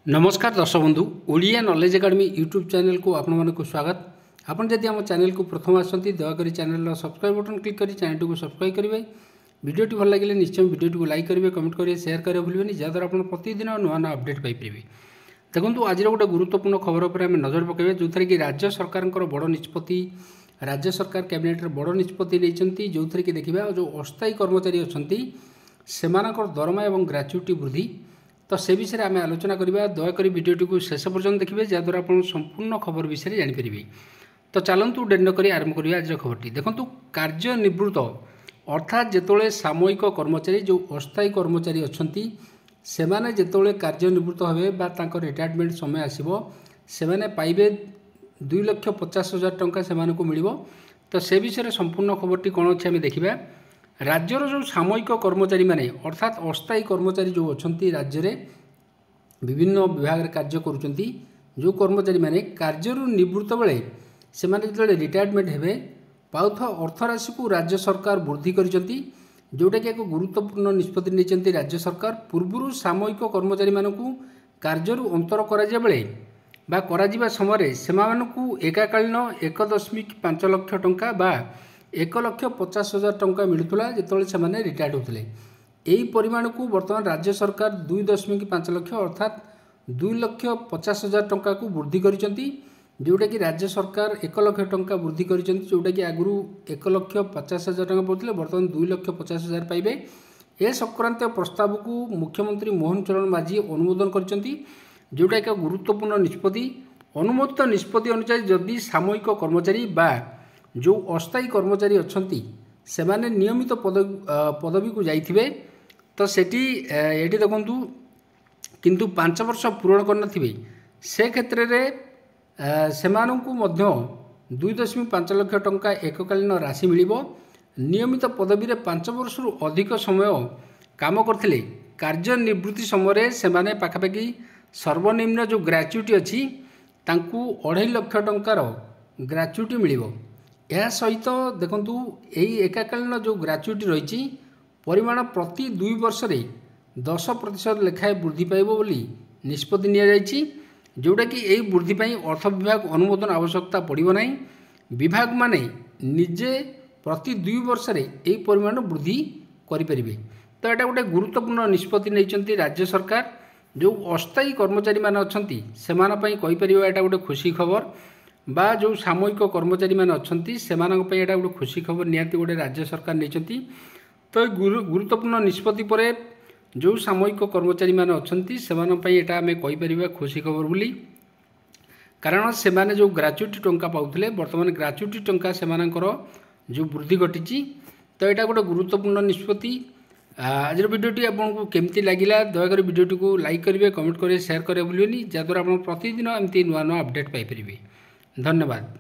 नमस्कार दर्शक बंधु Odia knowledge academy YouTube channel को आपण को स्वागत। आपन जदि आम चैनल को प्रथम आसती दयाकोरी चैनल सब्सक्राइब बटन क्लिक कर चैनल को सब्सक्राइब करेंगे। वीडियोटी भल लगे निश्चय वीडियो को लाइक करेंगे, कमेंट करेंगे, शेयर करेंगे भूलें जहाँद्वारा आप प्रतिदिन नुआ नुआ अपडेट पाइपर। देखो आज गोटे गुरुत्वपूर्ण खबर पर आम नजर पकेबे जो थी कि राज्य सरकार बड़ निष्पत्ति राज्य सरकार कैबिनेट बड़ निष्पत्ति नहीं जो थी कि देखा जो अस्थायी कर्मचारी अच्छा दरमा और ग्राच्युटी वृद्धि तो से विषय में आम आलोचना करवा। दयाकोरी वीडियोटी को शेष पर्यटन देखिए जहाँद्वारा आप संपूर्ण खबर विषय जानीपर। तो चलतु डेरी नक आरंभ करिए आज खबरटी। देखो कार्य निवृत्त अर्थात जिते सामयिक कर्मचारी जो अस्थायी कर्मचारी अच्छा से जिते कार्य निवृत्त हे रिटायरमेंट समय आसो से पाइबे 2,50,000 टंका से मिल। तो से विषय संपूर्ण खबरटी कौन अच्छे आम देखा। राज्यर जो सामयिक कर्मचारी माने अर्थात अस्थायी कर्मचारी जो अच्छा राज्य में विभिन्न विभाग कार्य करुँच जो कर्मचारी माने कार्य निवृत्त बेले से जो रिटायरमेंट हे पाउथ अर्थराशि को राज्य सरकार वृद्धि कर जोटा कि एक गुरुत्वपूर्ण निष्पत्ति नहीं राज्य सरकार। पूर्व सामयिक कर्मचारी मानू कार्य अंतर करा समय से एकाकालीन 1.5 लाख टंका बा 1,50,000 टंका मिलूला जिते से रिटायर्ड होते। यही परिमाण को बर्तमान राज्य सरकार 2.5 लाख अर्थात 2,50,000 टंका को वृद्धि कर जोटा कि राज्य सरकार 1 लाख टंका वृद्धि कर जोटा कि आगु 1,50,000 टंका पड़ते बर्तमान 2,50,000 पाइबे। ए संक्रांत प्रस्ताव को मुख्यमंत्री मोहन चरण माझी अनुमोदन कर जोटा एक गुरुत्वपूर्ण निष्पत्ति। अनुमोदित निष्पत्ति अनुसार जदि सामयिक कर्मचारी बा जो अस्थायी कर्मचारी अच्छा से नियमित पदवी को जाइए तो सेठी ये देखु किंतु 5 वर्ष पूरण कर से क्षेत्र में से 2.5 लाख टंका एककालीन राशि मिल। नियमित पदवी में 5 वर्ष अधिक समय काम करते कार्य निवृत्ति समय से पाखापाखि सर्वनिम्न जो ग्राच्युटी अच्छी 2.5 लाख टंकार ग्राच्युटी मिल। यह सहित देखु यही एकाकालीन जो ग्राच्युटी रही परिमाण प्रति 2 वर्ष 10% लेखाएं वृद्धि पाइब बोली निष्पत्ति नि जोटा कि यही वृद्धि पाई अर्थ विभाग अनुमोदन आवश्यकता पड़ो ना। विभाग माने निजे प्रति 2 वर्ष यही परिमाण वृद्धि करें। तो यहाँ गोटे गुरुत्वपूर्ण निष्पत्ति नहीं राज्य सरकार। जो अस्थायी कर्मचारी मैंने अच्छा से यहाँ गोटे खुशी खबर बा जो सामयिक कर्मचारी मैंने अच्छा से गोटे खुशी खबर निहाती गोटे राज्य सरकार नहीं। तो गुरुत्वपूर्ण निष्पत्ति पर जो सामयिक कर्मचारी मैंने अच्छा से आम कहीपर खुशी खबर बोली कारण से जो ग्राच्युटी टंका पाते बर्तमान ग्राच्युटी टंका से जो वृद्धि घटी। तो यहाँ गोटे गुरुत्वपूर्ण निष्पत्ति। आज वीडियोटी आपको केमती लगिला दयाकोरी वीडियोटी को लाइक करेंगे, कमेंट करेंगे, शेयर करेंगे भूलें जहाँद्वारा आप प्रतिदिन एमती नुआ नुआ अपडेट पाइपर। धन्यवाद।